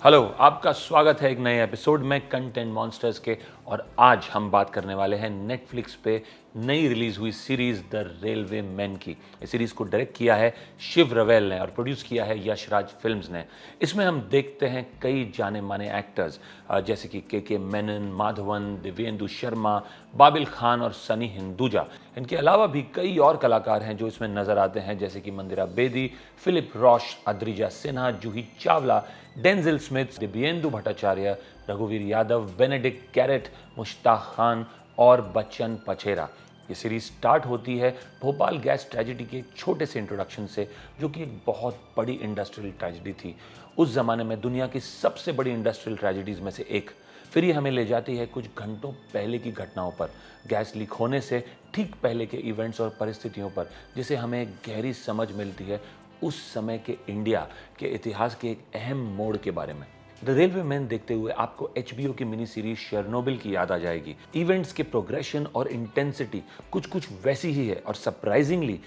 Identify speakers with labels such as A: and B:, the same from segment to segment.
A: Hello, आपका स्वागत है एक नए एपिसोड में कंटेंट मॉन्स्टर्स के। और आज हम बात करने वाले हैं नेटफ्लिक्स पे नई रिलीज हुई सीरीज द रेलवे मैन की। इस सीरीज को डायरेक्ट किया है शिव रवेल ने और प्रोड्यूस किया है यशराज फिल्म्स ने। इसमें हम देखते हैं कई जाने माने एक्टर्स जैसे कि के मेनन, माधवन, दिव्येंदु शर्मा, बाबिल खान और सनी हिंदुजा। इनके अलावा भी कई और कलाकार हैं जो इसमें नजर आते हैं, जैसे कि मंदिरा Bedi, Philip Roche, Adrija Sinha, Juhi Chawla, Denzil Smith, Dibyendu Bhattacharya, रघुवीर यादव, बेनेडिक्ट कैरेट, मुश्ताक खान और बच्चन पचेरा। ये सीरीज स्टार्ट होती है भोपाल गैस ट्रेजेडी के एक छोटे से इंट्रोडक्शन से, जो कि एक बहुत बड़ी इंडस्ट्रियल ट्रेजेडी थी उस जमाने में, दुनिया की सबसे बड़ी इंडस्ट्रियल ट्रेजेडीज में से एक। फिर ये हमें ले जाती है कुछ घंटों पहले की घटनाओं पर, गैस लीक होने से ठीक पहले के इवेंट्स और परिस्थितियों पर, जिसे हमें गहरी समझ मिलती है उस समय के इंडिया के इतिहास के एक अहम मोड़ के बारे में। द रेलवे मैन देखते हुए आपको HBO की मिनी सीरीज शेरनोबिल की याद आ जाएगी। इवेंट्स के प्रोग्रेशन और इंटेंसिटी कुछ वैसी ही है और सरप्राइजिंगली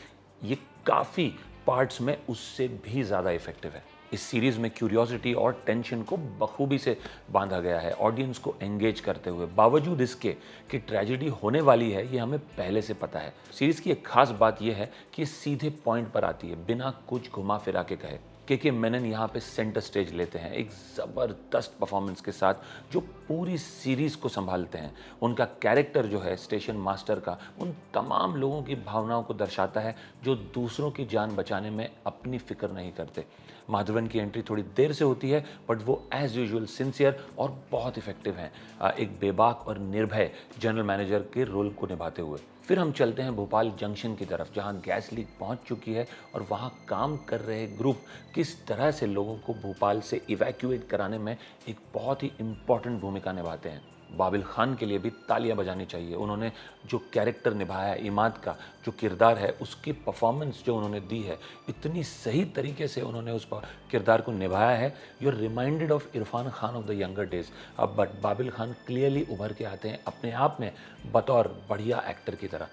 A: ये काफी पार्ट्स में उससे भी ज्यादा इफेक्टिव है। इस सीरीज में क्यूरियोसिटी और टेंशन को बखूबी से बांधा गया है, ऑडियंस को एंगेज करते हुए। बावजूद इसके कि ट्रेजेडी होने वाली है, ये हमें पहले से पता है। सीरीज की एक खास बात यह है कि ये सीधे पॉइंट पर आती है, बिना कुछ घुमा फिरा के कहे। के मेनन यहाँ पे सेंटर स्टेज लेते हैं एक ज़बरदस्त परफॉर्मेंस के साथ, जो पूरी सीरीज़ को संभालते हैं। उनका कैरेक्टर जो है स्टेशन मास्टर का, उन तमाम लोगों की भावनाओं को दर्शाता है जो दूसरों की जान बचाने में अपनी फिक्र नहीं करते। माधवन की एंट्री थोड़ी देर से होती है, बट वो एज यूजुअल सिंसियर और बहुत इफेक्टिव हैं, एक बेबाक और निर्भय जनरल मैनेजर के रोल को निभाते हुए। फिर हम चलते हैं भोपाल जंक्शन की तरफ, जहां गैस लीक पहुंच चुकी है और वहां काम कर रहे ग्रुप किस तरह से लोगों को भोपाल से इवैक्यूएट कराने में एक बहुत ही इंपॉर्टेंट भूमिका निभाते हैं। बाबिल खान के लिए भी तालियां बजानी चाहिए। उन्होंने जो कैरेक्टर निभाया है, इमाद का जो किरदार है, उसकी परफॉर्मेंस जो उन्होंने दी है, इतनी सही तरीके से उन्होंने उस किरदार को निभाया है। You are reminded of Irrfan Khan of the younger days. अब बट बाबिल खान क्लियरली उभर के आते हैं अपने आप में बतौर बढ़िया एक्टर की तरह।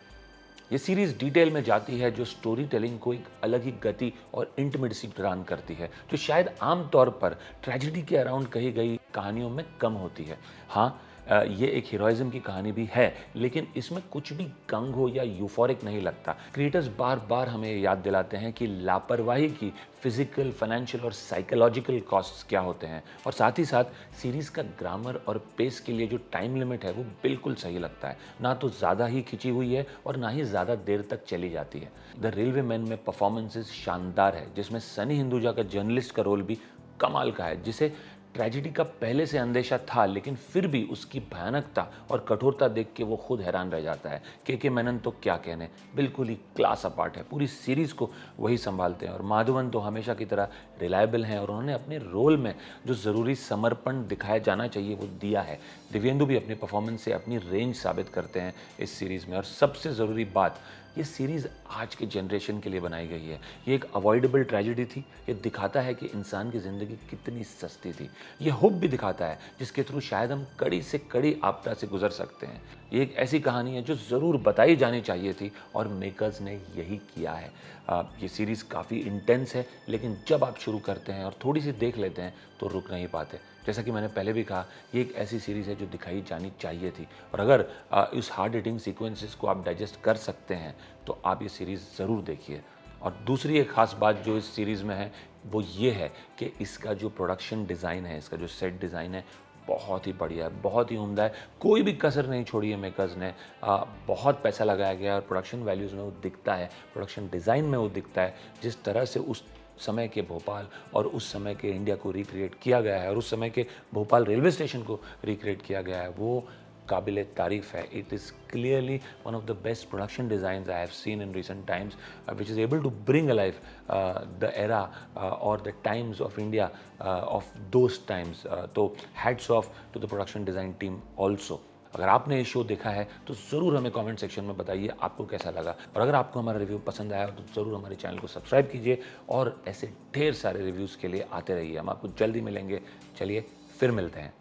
A: ये सीरीज डिटेल में जाती है, जो स्टोरी टेलिंग को एक अलग ही गति और इंटिमेसी प्रदान करती है, जो शायद आम तौर पर ट्रेजेडी के अराउंड कही गई कहानियों में कम होती है। हाँ, ये एक हीरोइज्म की कहानी भी है, लेकिन इसमें कुछ भी गंग हो या यूफोरिक नहीं लगता। क्रिएटर्स बार बार हमें याद दिलाते हैं कि लापरवाही की फिजिकल, फाइनेंशियल और साइकोलॉजिकल कॉस्ट्स क्या होते हैं, और साथ ही साथ सीरीज का ग्रामर और पेस के लिए जो टाइम लिमिट है वो बिल्कुल सही लगता है। ना तो ज़्यादा ही खिंची हुई है और ना ही ज़्यादा देर तक चली जाती है। द रेलवे मैन में परफॉर्मेंसेस शानदार है, जिसमें सनी हिंदुजा का जर्नलिस्ट का रोल भी कमाल का है, जिसे ट्रेजेडी का पहले से अंदेशा था, लेकिन फिर भी उसकी भयानकता और कठोरता देख के वो खुद हैरान रह जाता है। के मेनन तो क्या कहने, बिल्कुल ही क्लास अपार्ट है। पूरी सीरीज को वही संभालते हैं। और माधवन तो हमेशा की तरह रिलायबल हैं और उन्होंने अपने रोल में जो ज़रूरी समर्पण दिखाया जाना चाहिए वो दिया है। दिव्येंदु भी अपनी परफॉर्मेंस से अपनी रेंज साबित करते हैं इस सीरीज़ में। और सबसे ज़रूरी बात, ये सीरीज़ आज के जनरेशन के लिए बनाई गई है। ये एक अवॉइडेबल ट्रेजेडी थी। ये दिखाता है कि इंसान की ज़िंदगी कितनी सस्ती थी। ये होप भी दिखाता है जिसके थ्रू शायद हम कड़ी से कड़ी आपदा से गुजर सकते हैं। ये एक ऐसी कहानी है जो ज़रूर बताई जानी चाहिए थी और मेकर्स ने यही किया है। ये सीरीज़ काफ़ी इंटेंस है, लेकिन जब आप शुरू करते हैं और थोड़ी सी देख लेते हैं तो रुक नहीं पाते। जैसा कि मैंने पहले भी कहा, ये एक ऐसी सीरीज़ है जो दिखाई जानी चाहिए थी। और अगर इस हार्ड हिटिंग सीक्वेंसेस को आप डाइजेस्ट कर सकते हैं तो आप ये सीरीज़ ज़रूर देखिए। और दूसरी एक ख़ास बात जो इस सीरीज़ में है वो ये है कि इसका जो प्रोडक्शन डिज़ाइन है, इसका जो सेट डिज़ाइन है, बहुत ही बढ़िया है, बहुत ही उम्दा है। कोई भी कसर नहीं छोड़ी है मेकर्स ने। बहुत पैसा लगाया गया है और प्रोडक्शन वैल्यूज़ में वो दिखता है, प्रोडक्शन डिज़ाइन में वो दिखता है। जिस तरह से उस समय के भोपाल और उस समय के इंडिया को रिक्रिएट किया गया है और उस समय के भोपाल रेलवे स्टेशन को रिक्रिएट किया गया है, वो काबिल तारीफ़ है। It is clearly one of the best production designs I have seen in recent times, which is able to bring alive the era और the times of India of those times. तो hats off to the production design team also. अगर आपने ये show देखा है तो ज़रूर हमें कमेंट सेक्शन में बताइए आपको कैसा लगा। और अगर आपको हमारा रिव्यू पसंद आया तो ज़रूर हमारे चैनल को सब्सक्राइब कीजिए और ऐसे ढेर सारे रिव्यूज़ के लिए आते रहिए। हम आपको जल्दी मिलेंगे। चलिए फिर मिलते हैं।